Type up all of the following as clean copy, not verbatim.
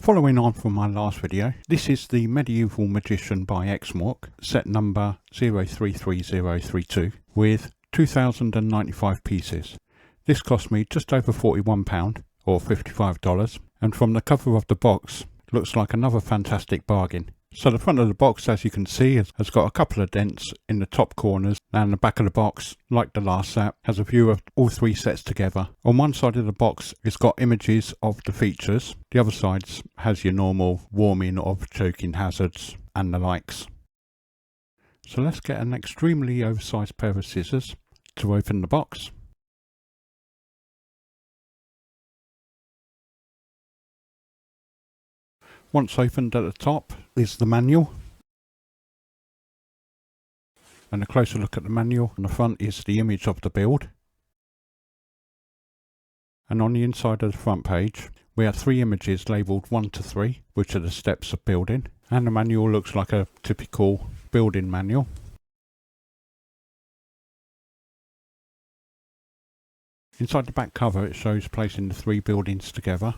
Following on from my last video, this is the Medieval Magician by Xmork, set number 033032, with 2095 pieces. This cost me just over £41 or $55, and from the cover of the box, looks like another fantastic bargain. So the front of the box, as you can see, has got a couple of dents in the top corners, and the back of the box, like the last set, has a view of all three sets together. On one side of the box, it's got images of the features. The other side has your normal warning of choking hazards and the likes. So let's get an extremely oversized pair of scissors to open the box. Once opened, at the top is the manual, and a closer look at the manual. On the front is the image of the build, and on the inside of the front page we have three images labelled 1 to 3, which are the steps of building, and the manual looks like a typical building manual. Inside the back cover it shows placing the three buildings together.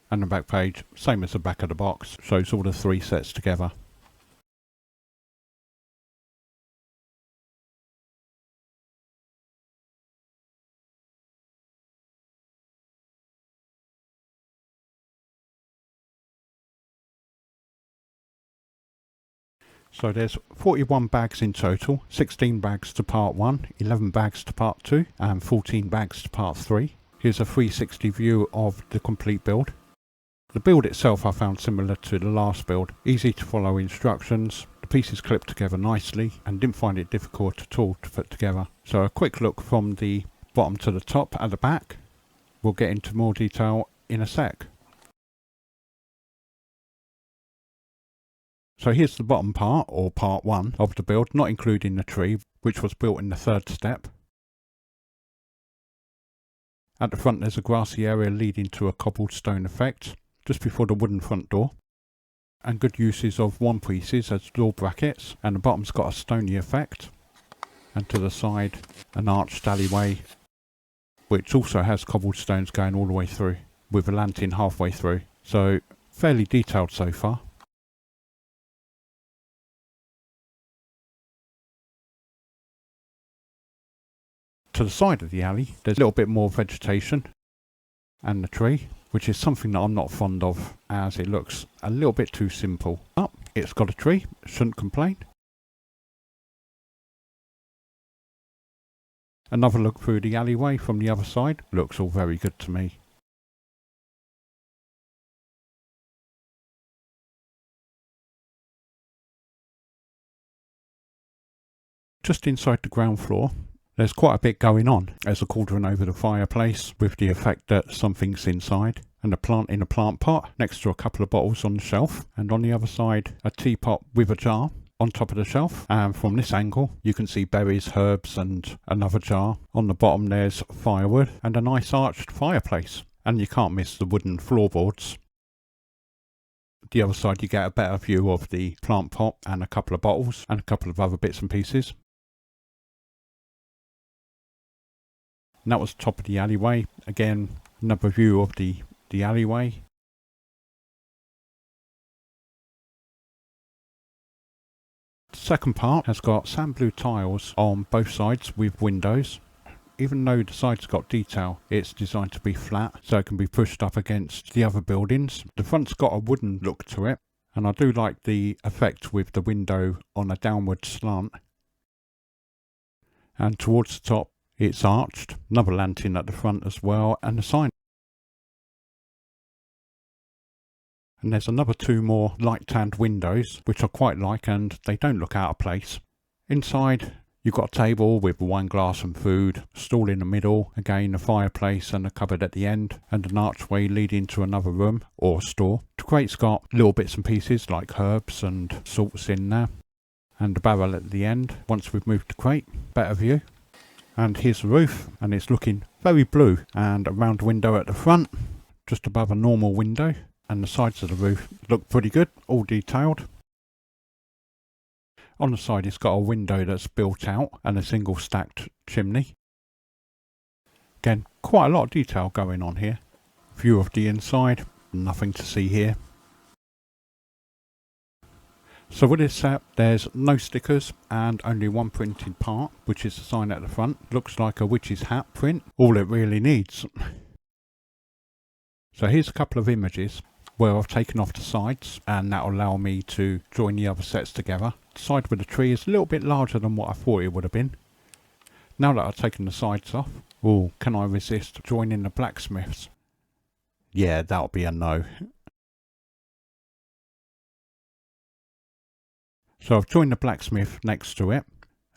And the back page, same as the back of the box, shows all the three sets together. So there's 41 bags in total, 16 bags to part 1, 11 bags to part 2 and 14 bags to part 3. Here's a 360 view of the complete build. The build itself I found similar to the last build, easy to follow instructions, the pieces clipped together nicely and didn't find it difficult at all to put together. So a quick look from the bottom to the top at the back. We'll get into more detail in a sec. So here's the bottom part, or part 1 of the build, not including the tree, which was built in the third step. At the front there's a grassy area leading to a cobblestone effect, just before the wooden front door, and good uses of one pieces as door brackets, and the bottom's got a stony effect, and to the side an arched alleyway which also has cobblestones going all the way through, with a lantern halfway through, so fairly detailed so far. To the side of the alley there's a little bit more vegetation and the tree, which is something that I'm not fond of, as it looks a little bit too simple. But it's got a tree, shouldn't complain. Another look through the alleyway from the other side, looks all very good to me. Just inside the ground floor there's quite a bit going on. There's a cauldron over the fireplace with the effect that something's inside, and a plant in a plant pot next to a couple of bottles on the shelf, and on the other side a teapot with a jar on top of the shelf, and from this angle you can see berries, herbs and another jar. On the bottom there's firewood and a nice arched fireplace, and you can't miss the wooden floorboards. The other side you get a better view of the plant pot and a couple of bottles and a couple of other bits and pieces. And that was top of the alleyway. Again, another view of the alleyway. The second part has got sand blue tiles on both sides with windows. Even though the side's got detail, it's designed to be flat so it can be pushed up against the other buildings. The front's got a wooden look to it, and I do like the effect with the window on a downward slant. And towards the top it's arched, another lantern at the front as well, and a sign. And there's another two more light tanned windows, which I quite like, and they don't look out of place. Inside you've got a table with a wine glass and food, a stool in the middle, again a fireplace and a cupboard at the end, and an archway leading to another room or store. The crate's got little bits and pieces like herbs and salts in there, and a barrel at the end. Once we've moved the crate, better view. And here's the roof, and it's looking very blue, and a round window at the front, just above a normal window, and the sides of the roof look pretty good, all detailed. On the side it's got a window that's built out and a single stacked chimney. Again, quite a lot of detail going on here. View of the inside, nothing to see here. So with this set, there's no stickers and only one printed part, which is the sign at the front. Looks like a witch's hat print, all it really needs. So here's a couple of images where I've taken off the sides, and that will allow me to join the other sets together. The side with the tree is a little bit larger than what I thought it would have been. Now that I've taken the sides off, oh, can I resist joining the blacksmiths? Yeah, that'll be a no. So I've joined the blacksmith next to it,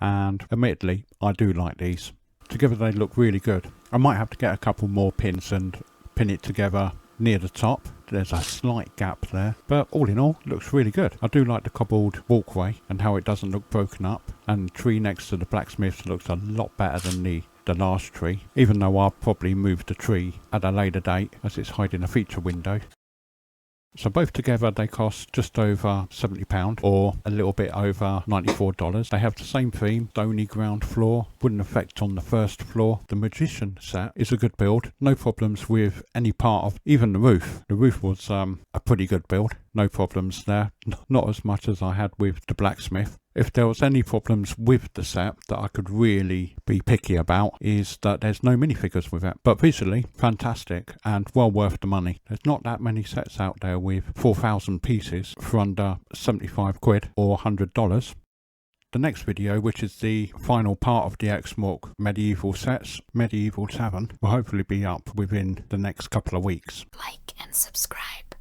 and admittedly I do like these. Together they look really good. I might have to get a couple more pins and pin it together near the top. There's a slight gap there, but all in all looks really good. I do like the cobbled walkway and how it doesn't look broken up, and the tree next to the blacksmith looks a lot better than the last tree, even though I'll probably move the tree at a later date as it's hiding a feature window. So both together they cost just over £70 or a little bit over $94. They have the same theme, stony ground floor, wooden effect on the first floor. The magician set is a good build, no problems with any part of, even the roof. The roof was a pretty good build, no problems there, not as much as I had with the blacksmith. If there was any problems with the set that I could really be picky about, is that there's no minifigures with it. But visually, fantastic and well worth the money. There's not that many sets out there with 4,000 pieces for under 75 quid or $100. The next video, which is the final part of the Xmork medieval sets, Medieval Tavern, will hopefully be up within the next couple of weeks. Like and subscribe.